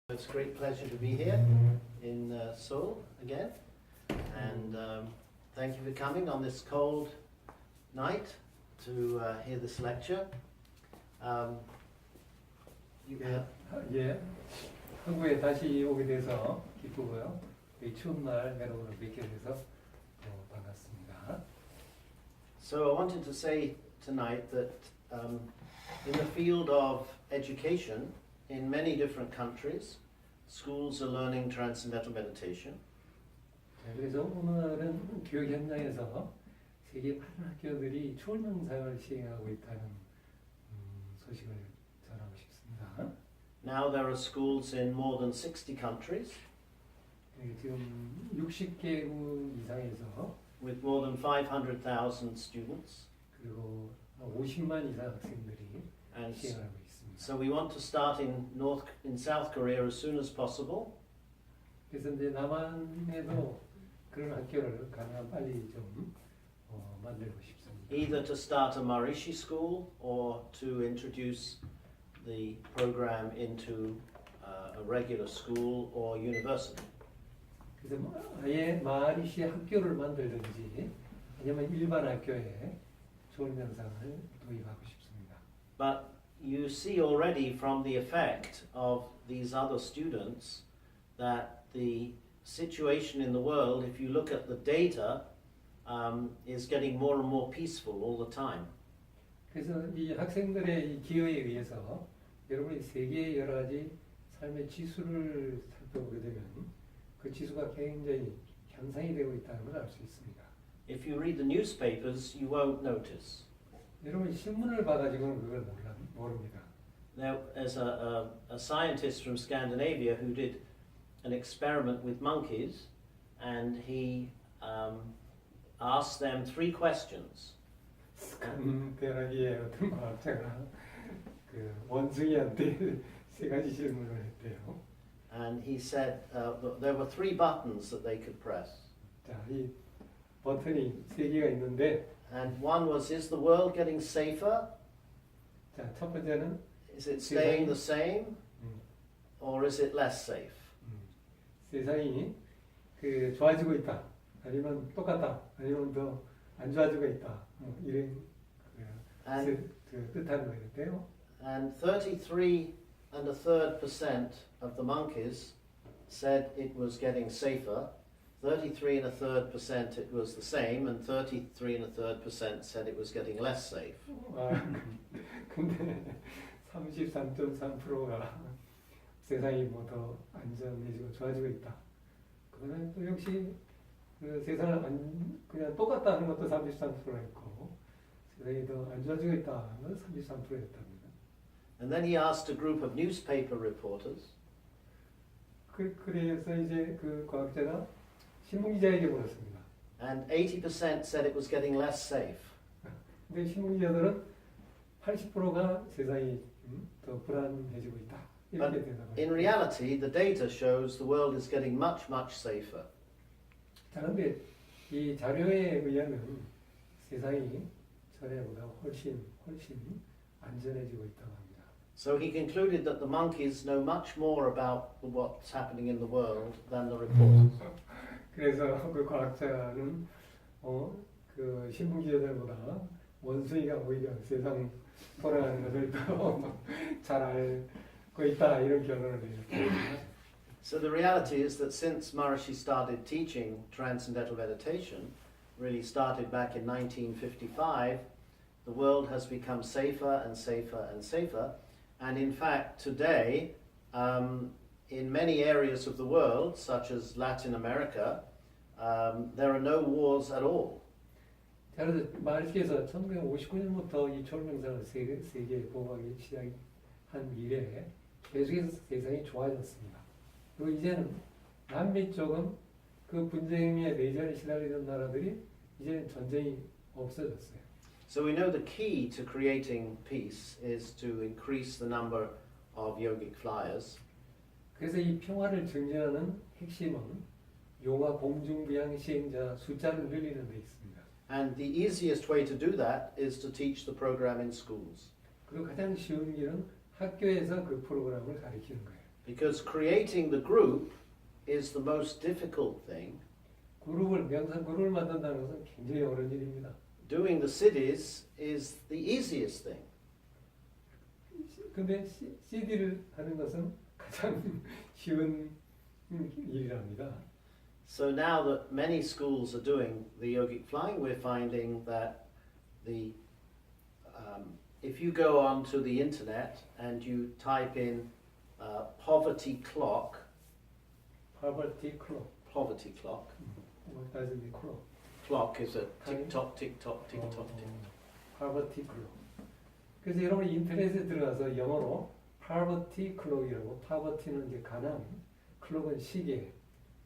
It's a great pleasure to be here in Seoul again, and thank you for coming on this cold night to hear this lecture. 한국에 다시 오게 돼서 기쁘고요. 이 추운 날 여러분을 뵙게 돼서 반갑습니다. So I wanted to say tonight that in the field of education, in many different countries, schools are learning transcendental meditation. 그래서 오늘은 교육 현장에서 세계 많은 학교들이 초월명상을 시행하고 있다는 소식을 전하고 싶습니다. Now there are schools in more than 60 countries. 지금 60개국 이상에서 with more than 500,000 students. 그리고 50만 이상 학생들이 시행하고 있습니다. So we want to start in South Korea as soon as possible. 그래서 이제 남한에도 그런 학교를 가능한 빨리 좀 만들고 싶습니다. Either to start a Maharishi school or to introduce the program into a regular school or university. 그래서 아예 마하리시 학교를 만들든지 아니면 일반 학교에 초월명상을 도입하고 싶습니다. But you see already from the effect of these other students that the situation in the world, if you look at the data, is getting more and more peaceful all the time. 그래서 이 학생들의 이 기여에 의해서 여러분이 세계의 여러 가지 삶의 지수를 살펴보게 되면 그 지수가 굉장히 향상이 되고 있다는 걸 알 수 있습니다. If you read the newspapers, you won't notice. 여러분 신문을 봐가지고는 그걸 모릅니다. There's a scientist from Scandinavia who did an experiment with monkeys, and he asked them 3 questions. 스칸디나비아의 어떤 과학자가 그 원숭이한테 3가지 질문을 했대요. And he said there were 3 buttons that they could press. 자, 이 버튼이 3개가 있는데. And one was, is the world getting safer? 자, 첫 번째는 is it staying the same, or is it less safe? 세상이 그 좋아지고 있다, 아니면 똑같다, 아니면 더 안 좋아지고 있다, 이런 그 뜻하는 거였대요. And 33.33% of the monkeys said it was getting safer. 33.33% it was the same, and 33.33% said it was getting less safe. 근데 33.3%가 세상이 뭐 더 안전해지고 좋아지고 있다. 그거는 또 역시 그 세상을 그냥 똑같다 하는 것도 33%였고 세상이 더 안 좋아지고 있다는 33%였답니다. And then he asked a group of newspaper reporters. 그래서 이제 그 과학자가 신문 기자에게 물었습니다. And 80% said it was getting less safe. 근데 신문 기자들은 80%가 세상이 더 불안해지고 있다. 이렇게 대답합니다. In reality, the data shows the world is getting much, much safer. 자, 그런데 이 자료에 의하면 세상이 전에보다 훨씬 안전해지고 있다고 합니다. So he concluded that the monkeys know much more about what's happening in the world than the reporters. 그래서 그 과학자는 그 신문 기자들보다 원숭이가 오히려 세상 돌아가는 것을 더 잘 알고 있다, 이런 결론을 내렸습니다. So the reality is that since Maharishi started teaching transcendental meditation, really started back in 1955, the world has become safer and safer and safer. And in fact, today, in many areas of the world, such as Latin America, there are no wars at all. 자, 그래서 마하리시께서 1959년부터 이 초월명상을 세계에 보호하기 시작한 이래 계속해서 세상이 좋아졌습니다. 그리고 이제는 남미 쪽은 그 분쟁의 내전에 시달리던 나라들이 이제는 전쟁이 없어졌어요. So we know the key to creating peace is to increase the number of yogic flyers. 그래서 이 평화를 증진하는 핵심은 요가 공중부양 시행자 숫자를 늘리는 데 있습니다. And the easiest way to do that is to teach the program in schools. 그리고 가장 쉬운 길은 학교에서 그 프로그램을 가르치는 거예요. Because creating the group is the most difficult thing. 명상 그룹을 만든다는 것은 굉장히 어려운 일입니다. Doing the cities is the easiest thing. 근데 CD를 하는 것은 가장 쉬운 일이랍니다. So now that many schools are doing the yogic flying, we're finding that if you go onto the internet and you type in poverty clock, Poverty clock. What does it mean, clock? Clock is a tick tock, tick tock, tick tock, tick tock. Poverty clock. 그래서 여러분이 인터넷에 들어가서 영어로 poverty clock이라고, poverty는 이제 가난, clock은 시계,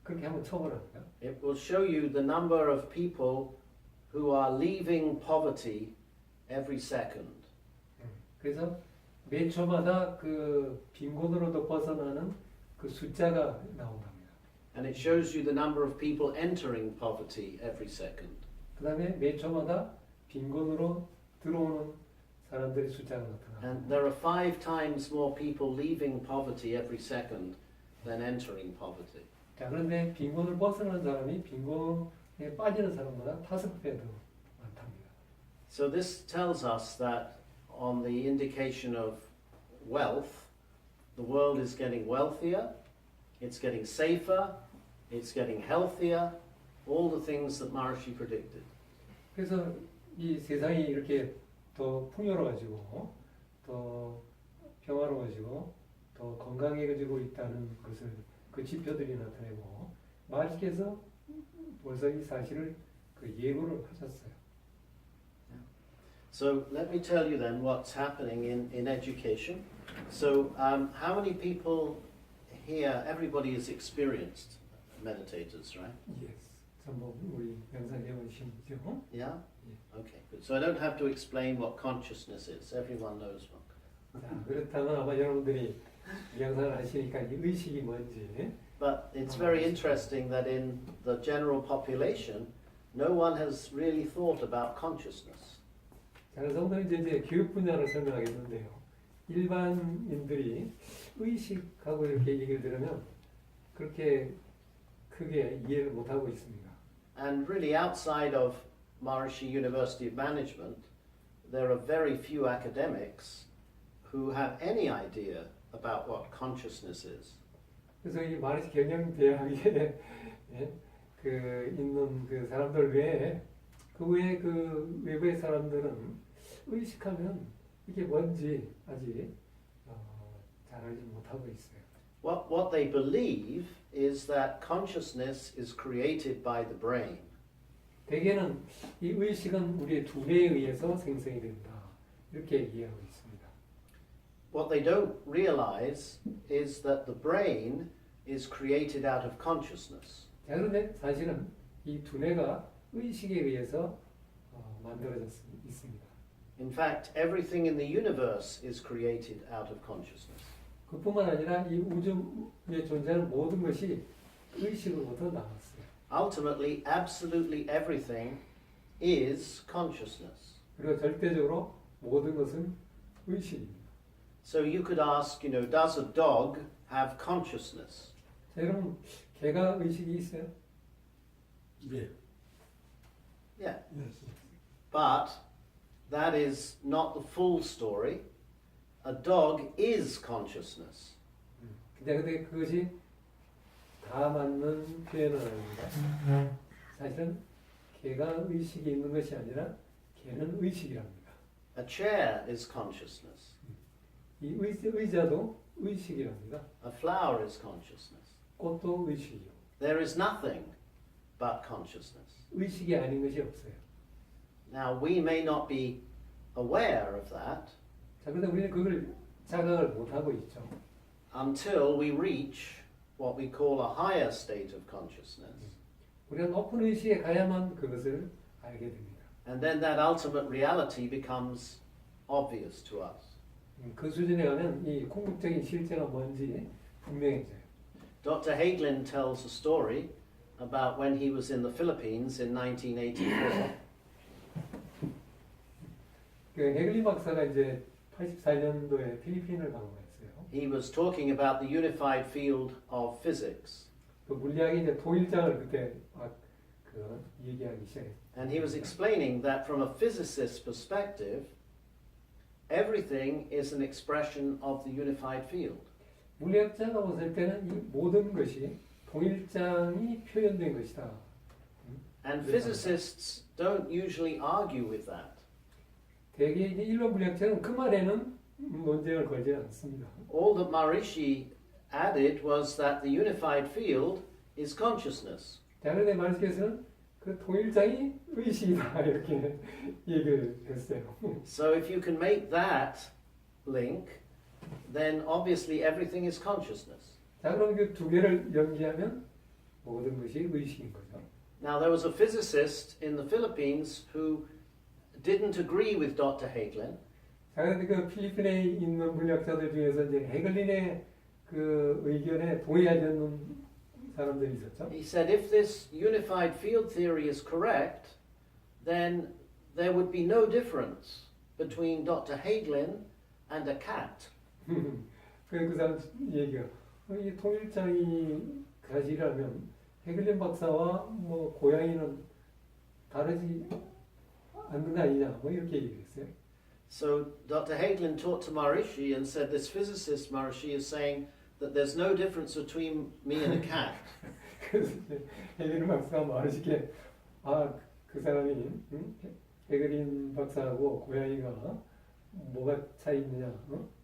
그렇게 한번 쳐보랍니다. It will show you the number of people who are leaving poverty every second. 그래서 매 초마다 그 빈곤으로도 벗어나는 그 숫자가 나온답니다. And it shows you the number of people entering poverty every second. 그 다음에 매 초마다 빈곤으로 들어오는 사람들의 숫자가 나타납니다. And there are 5 times more people leaving poverty every second than entering poverty. 자, 그런데 빈곤을 벗어나는 사람이 빈곤에 빠지는 사람보다 5배 더 많답니다. So this tells us that on the indication of wealth, the world is getting wealthier, it's getting safer, it's getting healthier, all the things that Maharishi predicted. 그래서 이 세상이 이렇게 더 풍요로워지고 더 평화로워지고 더 건강해지고 있다는 것을 그 지표들이 나타내고 마하리시께서 벌써 이 사실을 그 예고를 하셨어요. So let me tell you then what's happening in education. So how many people here, everybody is experienced meditators, right? Yes. 전부 우리 명상해 보시죠. Yeah? Okay, good. So I don't have to explain what consciousness is. Everyone knows what. 자, 그렇다면 아마 여러분들이 명상을 하시니까 이 의식이 뭔지. But it's very interesting that in the general population, no one has really thought about consciousness. 자, 그래서 오늘 이제 교육 분야를 설명하겠는데요. 일반인들이 의식하고 이렇게 얘기를 들으면 그렇게 크게 이해를 못하고 있습니다. And really outside of Maharishi University of Management, there are very few academics who have any idea about what consciousness is. 그래서 이 마하리쉬 경영대학에 그 있는 그 사람들 외에 그 외에 그 외부의 사람들은 의식하면 이게 뭔지 아직 잘 알지 못하고 있어요. What they believe is that consciousness is created by the brain. 대개는 이 의식은 우리의 두뇌에 의해서 생성이 된다. 이렇게 이해하고 있습니다. What they don't realize is that the brain is created out of consciousness. 자, 그런데 사실은 이 두뇌가 의식에 의해서 만들어져 있습니다. In fact, everything in the universe is created out of consciousness. 그뿐만 아니라 이 우주에 존재하는 모든 것이 의식으로부터 나왔어요. Ultimately, absolutely everything is consciousness. 그리고 절대적으로 모든 것은 의식입니다. So you could ask, does a dog have consciousness? 자, 여러분, 개가 의식이 있어요? 네. Yeah. Yes. But that is not the full story. A dog is consciousness. 근데 그것이 다 맞는 표현은 아닙니다. 사실은 개가 의식이 있는 것이 아니라 개는 의식이랍니다. A chair is consciousness. 이 의자도 의식이랍니다. A flower is consciousness. 꽃도 의식이요. There is nothing but consciousness. 의식이 아닌 것이 없어요. Now, we may not be aware of that 자, 그런데 우리는 그걸 자각을 못하고 있죠. until we reach what we call a higher state of consciousness. 우리가 높은 의식에 가야만 그것을 알게 됩니다. And then that ultimate reality becomes obvious to us. 그 수준에 가면 이 궁극적인 실제가 뭔지 분명해져요. Dr. Hagelin tells a story about when he was in the Philippines in 1984. 그 헤글리 박사가 이제 84년도에 필리핀을 방문했어요. he was talking about the unified field of physics. 그 물리학의 이제 통일장을 그때 얘기하기 시작했어요. And he was explaining that from a physicist's perspective, everything is an expression of the unified field. 물리학자가 봤을 때는 이 모든 것이 통일장이 표현된 것이다. And physicists don't usually argue with that. 대개 이제 일반 물리학자는 그 말에는 논쟁을 걸지 않습니다. All that Maharishi added was that the unified field is consciousness. 자, 그런데 마하리쉬께서는 그 통일장이 의식이다 이렇게 얘기를 했어요. So if you can make that link, then obviously everything is consciousness. 자, 그럼 그 두 개를 연기하면 모든 것이 의식인 거죠. Now there was a physicist in the Philippines who didn't agree with Dr. Hagelin. 자, 그런데 그 필리핀에 있는 물리학자들 중에서 이제 해글린의 그 의견에 동의하지 않는 사람들이 있었죠. He said if this unified field theory is correct, then there would be no difference between Dr. Hagelin and a cat. 그 사람 얘기가 이 통일장이 사실이라면 해글린 박사와 뭐 고양이는 다르지 않는 거 아니냐 뭐 이렇게 얘기했어요. So Dr. Hagelin talked to Maharishi and said this physicist Maharishi is saying that there's no difference between me and a cat. 그래서 해글린 박사가 마하리쉬께 그 사람이 해글린 박사하고 고양이가 뭐가 차이 있느냐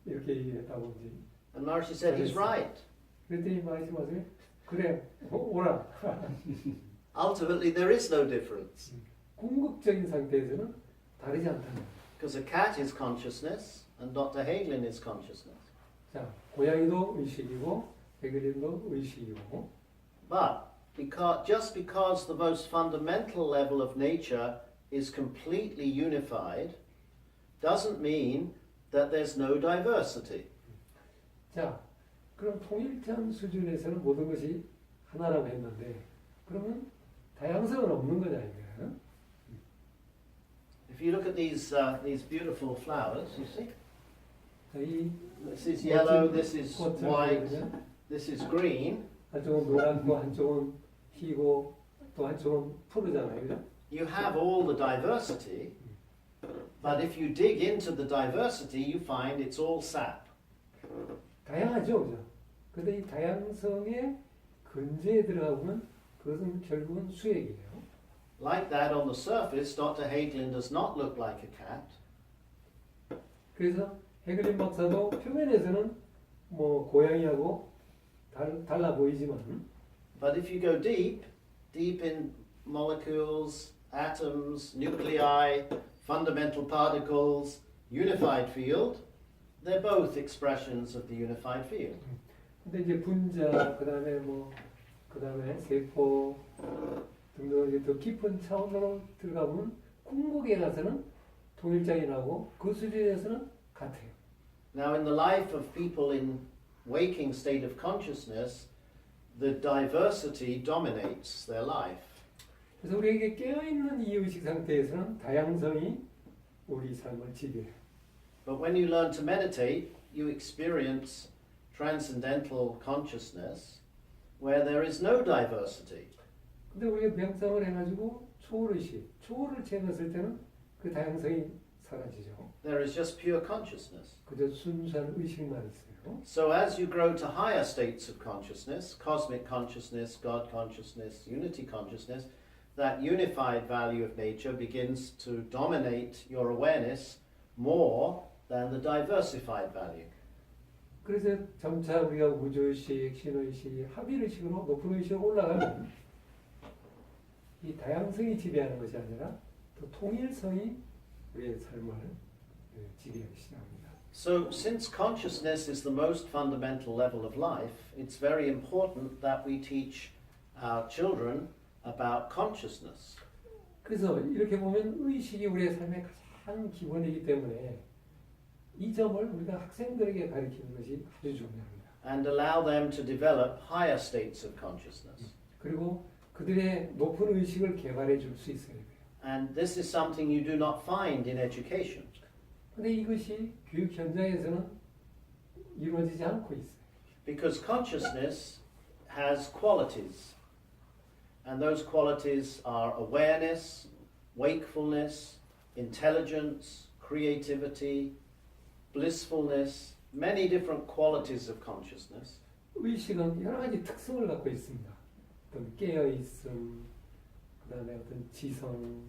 이렇게 얘기했다고 이제. And Maharishi said he's right. 그랬더니 마하리쉬 말씀이 그래 오라. Ultimately there is no difference. 궁극적인 상태에서는 다르지 않다는. Because a cat is consciousness and Dr. Hagelin is consciousness. 자, 고양이도 의식이고 해글린도 의식이고. But just because the most fundamental level of nature is completely unified doesn't mean that there's no diversity. 자, 그럼 통일장 수준에서는 모든 것이 하나라고 했는데 그러면 다양성은 없는 거냐 이거야. If you look at these beautiful flowers, you see? 자, 이 This is yellow, this is white, this is green. 한쪽은 노랗고 한쪽은 희고 또 한쪽은 푸르잖아요, 그죠? You have all the diversity, but if you dig into the diversity, you find it's all sap. 다양하죠, 그죠? 근데 이 다양성의 근제에 들어가보면 그것은 결국은 수액이에요. Like that on the surface, Dr. Hagelin does not look like a cat. 그래서 해글린 박사도 표면에서는 뭐 고양이하고 달라 보이지만 But if you go deep in molecules, atoms, nuclei, fundamental particles, unified field, they're both expressions of the unified field. 근데 이제 분자, 그다음에 세포 등등 이제 더 깊은 차원으로 들어가면 궁극에 가서는 통일장이 나고 그 수준에서는 같아요. Now in the life of people in waking state of consciousness, the diversity dominates their life. 그래서 우리에게 깨어있는 이 의식 상태에서는 다양성이 우리 삶을 지배해요. But when you learn to meditate, you experience transcendental consciousness where there is no diversity. 근데 우리가 명상을 해가지고 초월을 체험했을 때는 그 다양성이 사라지죠. There is just pure consciousness. 그저 순수한 의식만 있어요. So as you grow to higher states of consciousness, cosmic consciousness, God consciousness, unity consciousness, that unified value of nature begins to dominate your awareness more than the diversified value. 그래서 점차 우리가 우주의식, 신의식, 합일의식으로 높은 의식으로 올라가면 이 다양성이 지배하는 것이 아니라 또 통일성이 우리의 삶을 지배하기 시작합니다. So since consciousness is the most fundamental level of life, it's very important that we teach our children about consciousness. 그래서 이렇게 보면 의식이 우리의 삶의 가장 기본이기 때문에 이 점을 우리가 학생들에게 가르치는 것이 아주 중요합니다. And allow them to develop higher states of consciousness. 그리고 그들의 높은 의식을 개발해 줄 수 있어야 돼요. And this is something you do not find in education. 근데 이것이 교육 현장에서는 이루어지지 않고 있어요. Because consciousness has qualities. And those qualities are awareness, wakefulness, intelligence, creativity, blissfulness, many different qualities of consciousness. 의식은 여러 가지 특성을 갖고 있습니다. 어떤 깨어있음, 그 다음에 어떤 지성,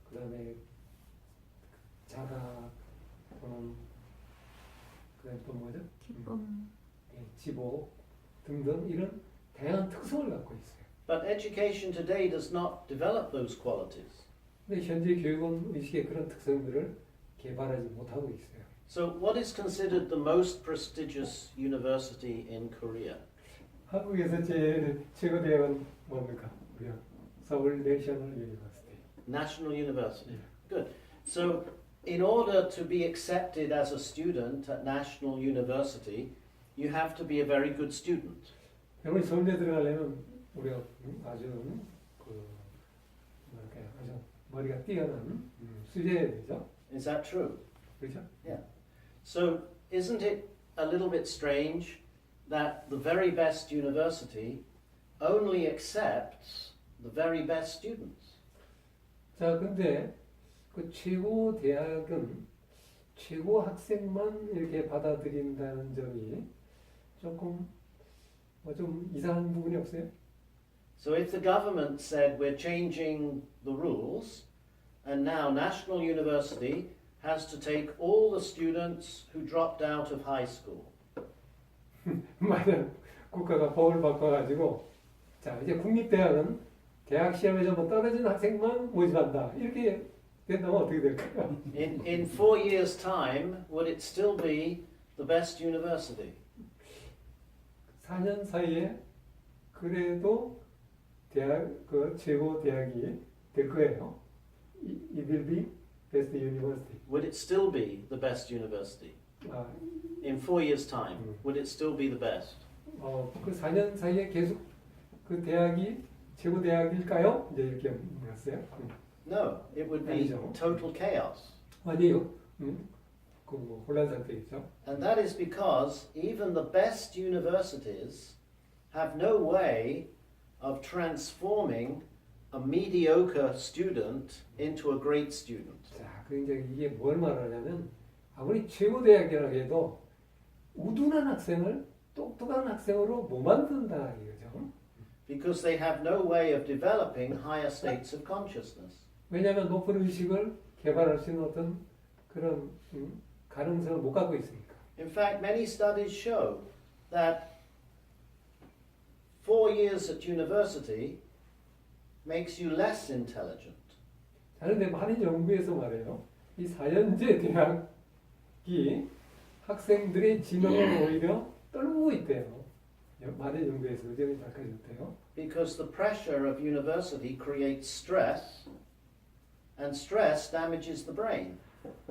그 다음에 자각, 그 다음에 또 뭐죠? 기쁨. 지복 등등 이런 다양한 특성을 갖고 있어요. But education today does not develop those qualities. 근데 현재 교육은 의식의 그런 특성들을 개발하지 못하고 있어요. So what is considered the most prestigious university in Korea? 한국에서 제일 최고 대학은 뭡니까? 우리가 서울 내셔널 유니버시티. National University. Yeah. Good. So in order to be accepted as a student at National University, you have to be a very good student. 여러분이 서울대 들어가려면 우리가 아주 뭐랄까요, 아주 머리가 뛰어난 수재야 되죠. Is that true? 그렇죠? Yeah. So isn't it a little bit strange that the very best university only accepts the very best students? 자, 근데 그 최고 대학은 최고 학생만 이렇게 받아들인다는 점이 조금 좀 이상한 부분이 없어요? So if the government said we're changing the rules and now National University has to take all the students who dropped out of high school. 만약 국가가 법을 바꿔가지고 자 이제 국립대학은 대학 시험에서 뭐 떨어진 학생만 모집한다 이렇게 된다면 어떻게 될까요? In 4 years' time, would it still be the best university? 4년 사이에 그래도 대학 그 최고 대학이 될 거예요. It will be best university. Would it still be the best university? 아, In 4 years' time, would it still be the best? 그 4년 사이에 계속 그 대학이 최고 대학일까요? 이제 이렇게 물었어요. No, it would be 아니죠. total chaos. 아니요. 그 혼란 상태겠죠. And that is because even the best universities have no way of transforming a mediocre student into a great student. 자, 그러니까 이게 뭘 말하냐면 아무리 최고 대학이라 해도 우둔한 학생을 똑똑한 학생으로 못 만든다 이거죠. Because they have no way of developing higher states of consciousness. 왜냐하면 높은 의식을 개발할 수 있는 어떤 그런 가능성을 못 갖고 있으니까. In fact, many studies show that 4 years at university makes you less intelligent. 그런데 많은 연구에서 말해요. 이 4년제 대학이 학생들의 지능을 오히려 떨고 있대요. 많은 연구에서 의견이 밝혀졌대요. Because the pressure of university creates stress, and stress damages the brain.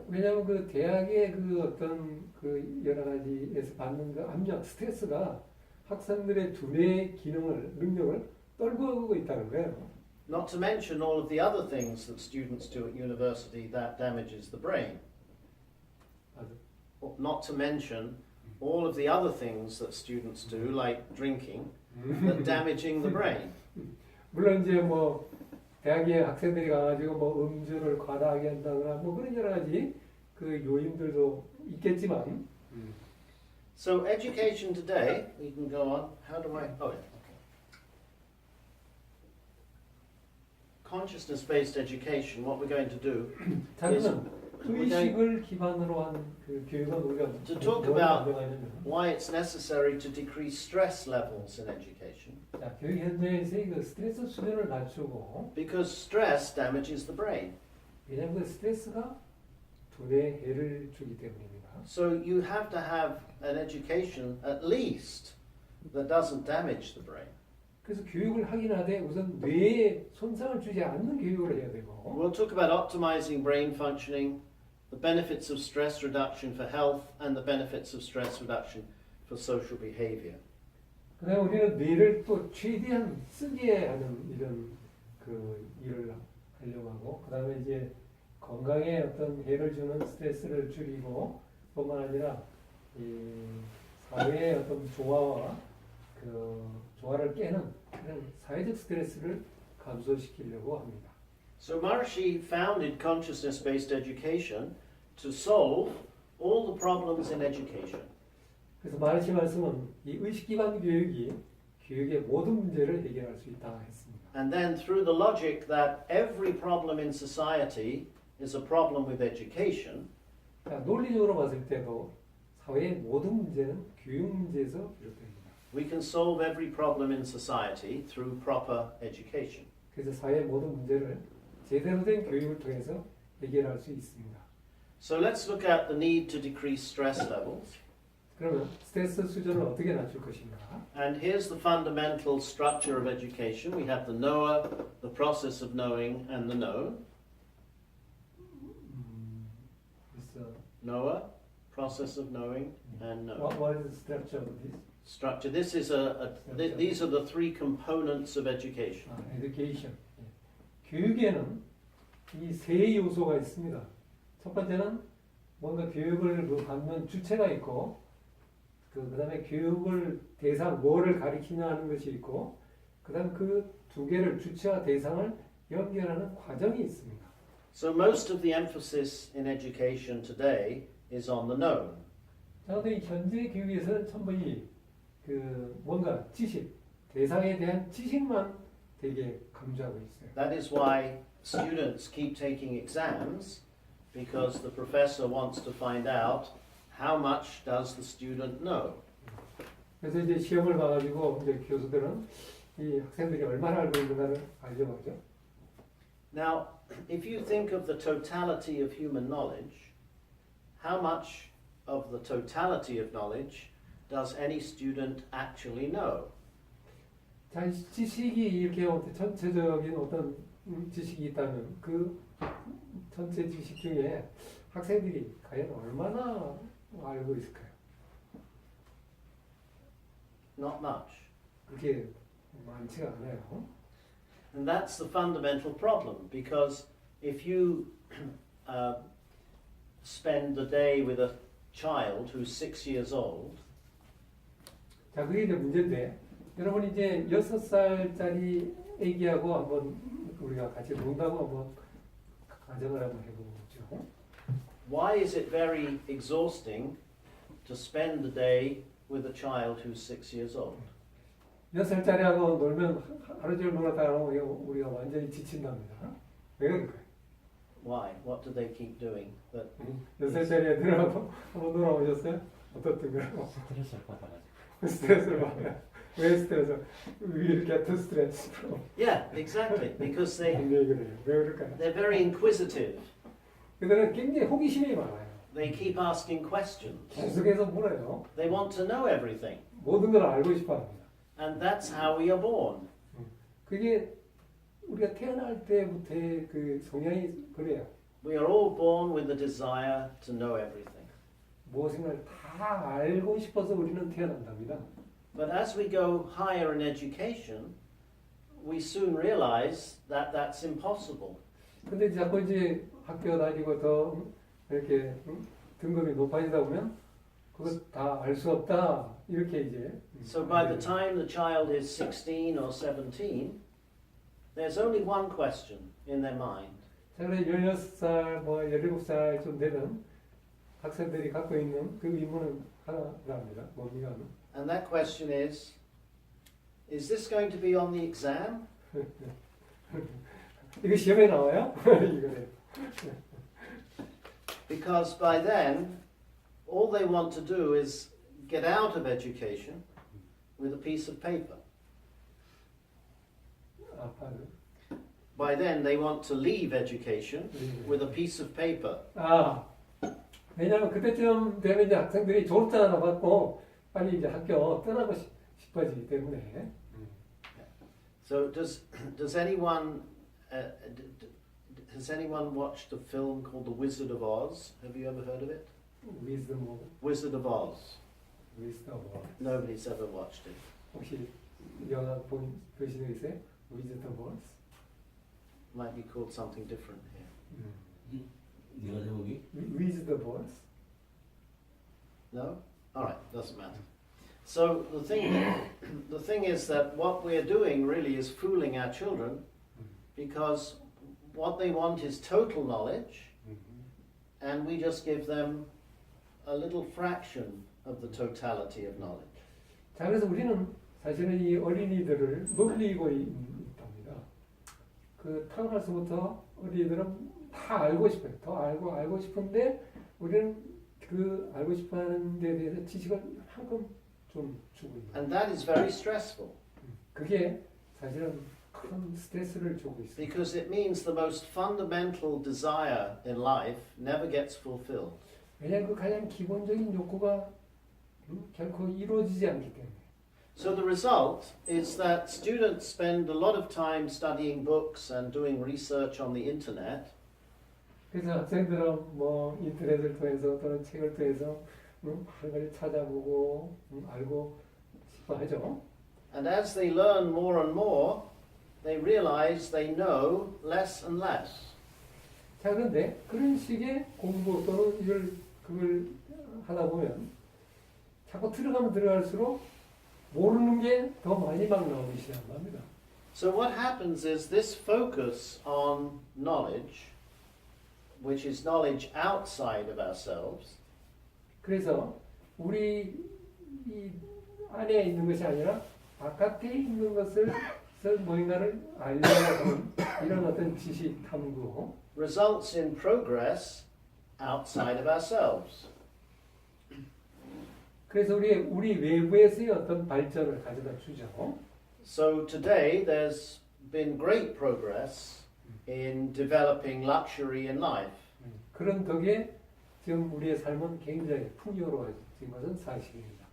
왜냐하면 그 대학의 그 어떤 그 여러 가지에서 받는 그 압력, 스트레스가 학생들의 두뇌의 기능을, 능력을 떨고 있다는 거예요. Not to mention all of the other things that students do at university that damages the brain. Not to mention all of the other things that students do, like drinking, that damaging the brain. 물론 이제 뭐 대학에 학생들이 가가지고 뭐 음주를 과다하게 한다거나 뭐 그런 여러 가지 그 요인들도 있겠지만. So education today, we can go on. How do I? Oh, yeah. Okay. Consciousness-based education. What we're going to do is 의식을 기반으로 한 그 교육은 우리가 to talk about why it's necessary to decrease stress levels in education. 자, 교육 현장에서의 그 스트레스 수준을 낮추고. Because stress damages the brain. 왜냐하면 그 스트레스가 두뇌에 해를 주기 때문입니다. So you have to have an education at least that doesn't damage the brain. 그래서 교육을 하긴 하되 우선 뇌에 손상을 주지 않는 교육을 해야 되고. We'll talk about optimizing brain functioning, the benefits of stress reduction for health, and the benefits of stress reduction for social behavior. 그다음에 우리는 뇌를 또 최대한 쓰게 하는 이런 그 일을 하려고 하고, 그다음에 이제 건강에 어떤 해를 주는 스트레스를 줄이고, 뿐만 아니라 이 사회의 어떤 조화와 그 조화를 깨는 그런 사회적 스트레스를 감소시키려고 합니다. So Maharishi founded consciousness-based education to solve all the problems in education. 그래서 마하리시 말씀은 이 의식 기반 교육이 교육의 모든 문제를 해결할 수 있다 했습니다. And then through the logic that every problem in society is a problem with education, 자, 논리적으로 봤을 때도 사회의 모든 문제는 교육 문제에서 비롯됩니다. we can solve every problem in society through proper education. 그래서 사회의 모든 문제를 제대로 된 교육을 통해서 해결할 수 있습니다. So let's look at the need to decrease stress levels. 그러면 스트레스 수준을 어떻게 낮출 것인가? And here's the fundamental structure of education. We have the knower, the process of knowing, and the known. 그래서 Knower, process of knowing, and known. what is the structure of this? Structure. This is these are the three components of education. education. 교육에는 이 세 요소가 있습니다. 첫 번째는 뭔가 교육을 받는 주체가 있고, 그다음에 교육을 대상 뭐를 가리키냐 하는 것이 있고, 그다음 그 두 개를 주체와 대상을 연결하는 과정이 있습니다. So most of the emphasis in education today is on the known. 자, 근데 현재 교육에서는 전부 그 뭔가 지식, 대상에 대한 지식만 되게 강조하고 있어요. That is why students keep taking exams, because the professor wants to find out how much does the student know. 그래서 이제 시험을 봐가지고 이제 교수들은 이 학생들이 얼마나 알고 있는가를 알려고 하죠. Now, if you think of the totality of human knowledge, how much of the totality of knowledge does any student actually know? 자, 지식이 이렇게 전체적인 어떤 지식이 있다면 그 전체 지식 중에 학생들이 과연 얼마나 알고 있을까요? Not much. 그렇게 많지가 않아요. And that's the fundamental problem, because if you spend the day with a child who's 6 years old, 자, 그게 이제 문제인데, 여러분 이제 6살짜리 애기하고 한번 우리가 같이 논다고 한번 가정을 한번 해보죠. why is it very exhausting to spend the day with a child who's 6 years old? 6살짜리하고 놀면 하루 종일 놀았다가 우리가 완전히 지친답니다. 왜 그럴까요? Why? What do they keep doing? That 6살짜리 애들하고 한번 놀아보셨어요? 어떻던 거라고? 스트레스를 받아가지고. 스트레스를 받아요. 왜 스트레스? We get the stress from. yeah, exactly, because 왜 그래요? 왜 그럴까요? they're very inquisitive. 그들은 굉장히 호기심이 많아요. They keep asking questions. 계속해서 물어요. They want to know everything, 모든 걸 알고 싶어합니다. and that's how we are born. 그게 우리가 태어날 때부터의 그 성향이 그래요. We are all born with the desire to know everything. 무엇인가를 다 알고 싶어서 우리는 태어난답니다. But as we go higher in education, we soon realize that that's impossible. 근데 자꾸 이제 학교 다니고 더 이렇게 등급이 높아지다 보면 그거 다 알 수 없다 이렇게 이제. So by the time the child is 16 or 17, there's only one question in their mind. 자, 그래 16살, 뭐 17살 좀 되는 학생들이 갖고 있는 그 의문은 하나랍니다. 뭡니까? And that question is this going to be on the exam? 이거 시험에 나와요? 이거래요. Because by then, all they want to do is get out of education with a piece of paper. 아파요. By then, they want to leave education with a piece of paper. 아, 왜냐하면 그때쯤 되면 이제 학생들이 졸업장 하나 받고 빨리 이제 학교 떠나고 싶어지기 때문에. So does anyone has anyone watched a film called The Wizard of Oz? Have you ever heard of it? Wisdom of Wizard of Oz. Oz. Nobody's ever watched it. 혹시 영화 보신 적 있어요? Wizard of Oz? Might be called something different here. 네가 제목이? Wizard of Oz? No? All right, doesn't matter. So the thing is that what we're doing really is fooling our children because what they want is total knowledge and we just give them a little fraction of the totality of knowledge. 자, 그래서 우리는 사실은 이 어린이들을 놀리고 있답니다. 그 태어나서부터 어린이들은 다 알고 싶어요. 더 알고 싶은데 우리는 그 알고 싶어하는 데 대해서 지식을 한껏 좀 주고 있는. And that is very stressful. 그게 사실은 큰 스트레스를 주고 있어요. Because it means the most fundamental desire in life never gets fulfilled. 왜냐하면 그 가장 기본적인 욕구가 결코 이루어지지 않기 때문에. So the result is that students spend a lot of time studying books and doing research on the internet. 그래서 학생들은 뭐 인터넷을 통해서 또는 책을 통해서 한 가지 찾아보고 알고 싶어 하죠. And as they learn more and more, they realize they know less and less. 자, 그런데 그런 식의 공부 또는 그걸 하다 보면 자꾸 들어가면 들어갈수록 모르는 게 더 많이 막 나오기 시작합니다. So what happens is this focus on knowledge, which is knowledge outside of ourselves, 그래서 우리 이 안에 있는 것이 아니라 바깥에 있는 것을 뭔가를 알려고 하는 이런 어떤 지식 탐구 results in progress outside of ourselves. 그래서 우리 외부에서의 어떤 발전을 가져다 주죠. So today there's been great progress in developing luxury in life. 그런 덕에 지금 우리의 삶은 굉장히 풍요로워진 것은 사실입니다.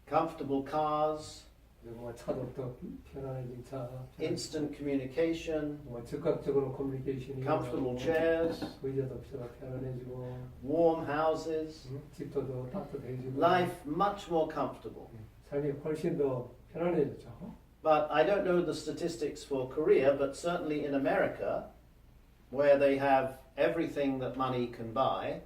Comfortable cars, 뭐 차도 더 편안해진 차, instant communication, 뭐 즉각적으로 커뮤니케이션이 comfortable chairs, 의자도 더 편안해지고 warm houses, 집도 더 따뜻해지고 life much more comfortable. 삶이 훨씬 더 편안해졌죠. But I don't know the statistics for Korea, but certainly in America, where they have everything that money can buy,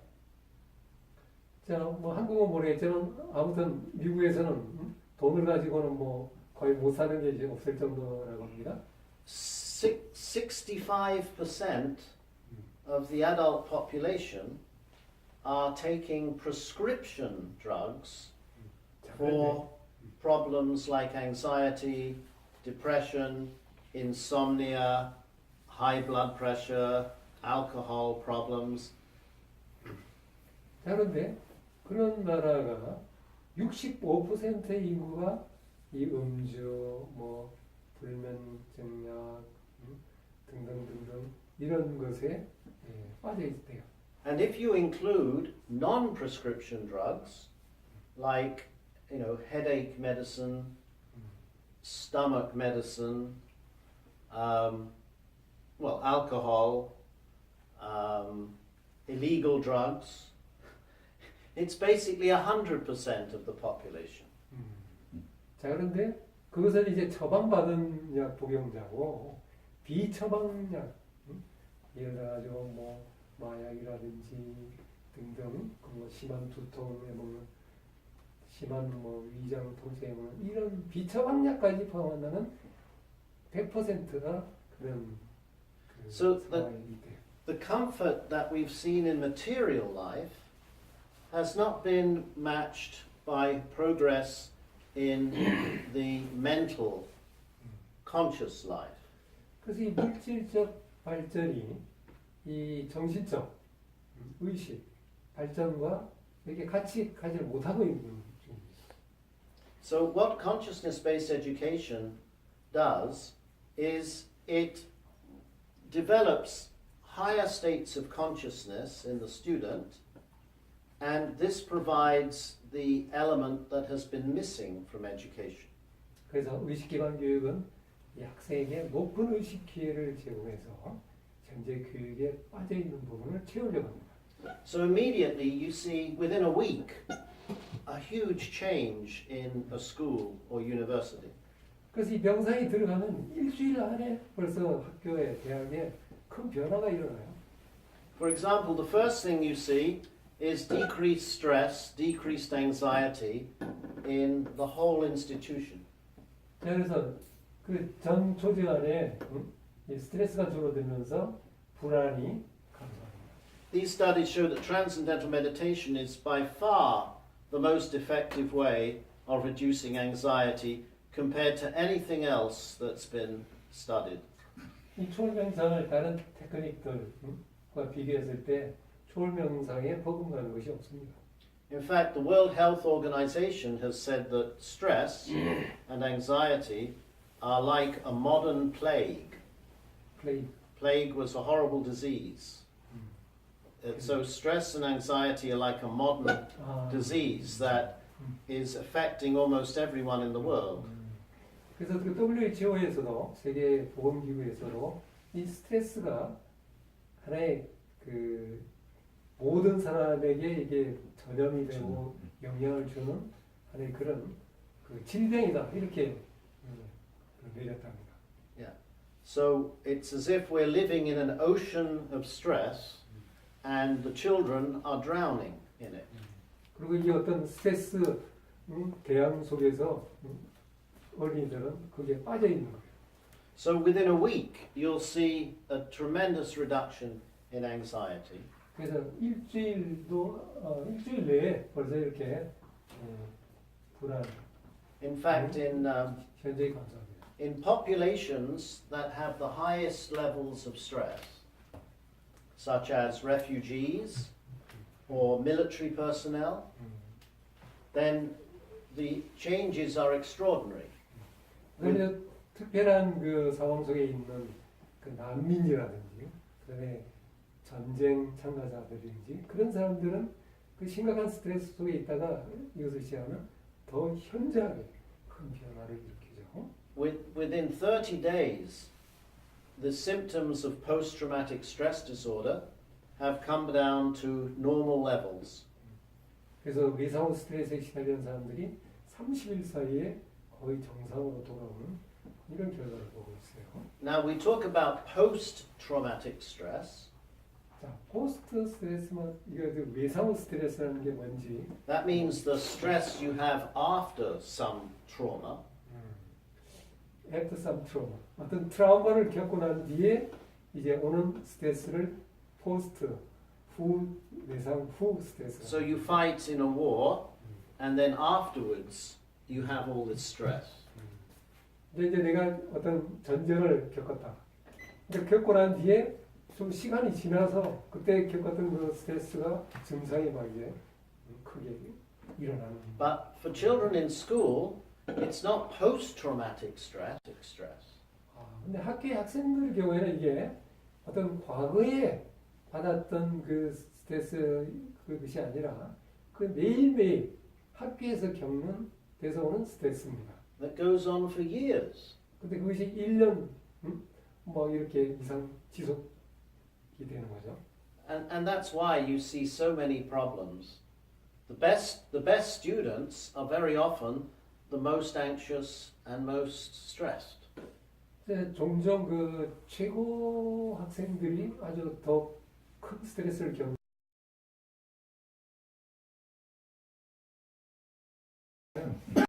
자, 뭐 한국은 모르겠지만 아무튼 미국에서는 돈을 가지고는 뭐 거의 못 사는 게 이제 없을 정도라고 합니다. 65% of the adult population are taking prescription drugs for problems like anxiety, depression, insomnia, high blood pressure, alcohol problems. 자, 그런데 그런 나라가 65%의 인구가 이 음주, 뭐 불면증약 등등등등 이런 것에 빠져 있대요. And if you include non-prescription drugs, like headache medicine, stomach medicine, alcohol, illegal drugs, it's basically 100% of the population. 자, 그런데 그것은 이제 처방받은 약 복용자고 비처방약, 예를 들어가지고 뭐 마약이라든지 등등 뭐 심한 두통에 뭐 심한 뭐 위장 통증에 뭐 이런 비처방약까지 포함한다는 100%가 그런 So 상황이기 때문에. The comfort that we've seen in material life has not been matched by progress in the mental, conscious life. 그래서 이 물질적 발전이 이 정신적 의식 발전과 이렇게 같이 가지를 못하고 있는 중입니다. So what consciousness-based education does is it develops higher states of consciousness in the student, and this provides the element that has been missing from education. 그래서 의식기반교육은 이 학생에게 높은 의식 기회를 제공해서 현재 교육에 빠져 있는 부분을 채우려고 합니다. So immediately you see within a week a huge change in a school or university. 그래서 이 명상이 들어가면 일주일 안에 벌써 학교에 대학에 큰 변화가 일어나요. For example, the first thing you see is decreased stress, decreased anxiety in the whole institution. 자, 그래서 그 전 조직 안에 이 스트레스가 줄어들면서 불안이 감소합니다. These studies show that transcendental meditation is by far the most effective way of reducing anxiety compared to anything else that's been studied. 이 초월명상을 다른 테크닉들과 비교했을 때 초월명상에 버금가는 것이 없습니다. In fact, the World Health Organization has said that stress and anxiety are like a modern plague. Plague was a horrible disease. So stress and anxiety are like a modern disease that is affecting almost everyone in the world. 그래서 그 WHO에서도 세계 보건기구에서도 이 스트레스가 하나의 그 모든 사람에게 이게 전염이 되고 영향을 주는 하나의 그런 그 질병이다 이렇게 내렸답니다. Yeah. So it's as if we're living in an ocean of stress, and the children are drowning in it. 그리고 이게 어떤 스트레스 대양 속에서 어린이들은 거기에 빠져 있는 거예요. So within a week, you'll see a tremendous reduction in anxiety. 그래서 일주일 내에 벌써 이렇게 불안. In fact, 현저히 감소합니다. in populations that have the highest levels of stress, such as refugees or military personnel, then the changes are extraordinary. 그런데 특별한 그 상황 속에 있는 그 난민이라든지, 그다음에 전쟁 참가자들인지 그런 사람들은 그 심각한 스트레스 속에 있다가 이것을 시작하면 더 현저하게 큰 변화를 일으키죠. Within 30 days, the symptoms of post-traumatic stress disorder have come down to normal levels. 그래서 외상후 스트레스에 시달리는 사람들이 30일 사이에 거의 정상으로 돌아오는 이런 결과를 보고 있어요. Now we talk about post-traumatic stress. 자, 포스트 스트레스만 이거 외상후 스트레스라는 게 뭔지. That means the stress you have after some trauma. After some trauma. 어떤 트라우마를 겪고 난 뒤에 이제 오는 스트레스를 포스트 후 외상 후 스트레스. So you fight in a war, and then afterwards you have all this stress. 이제 내가 어떤 전쟁을 겪었다. 근데 겪고 난 뒤에 좀 시간이 지나서 그때 겪었던 그 스트레스가 증상이 막 이제 크게 일어나는. But for children in school, it's not post-traumatic stress. 근데 학교의 학생들 경우에는 이게 어떤 과거에 받았던 그 스트레스 그것이 아니라 그 매일매일 학교에서 겪는 데서 오는 스트레스입니다. That goes on for years. 근데 그것이 1년 뭐 이렇게 이상 지속이 되는 거죠. And that's why you see so many problems. The best students are very often the most anxious and most stressed. 종종 그 최고 학생들이 아주 더 큰 스트레스를 겪는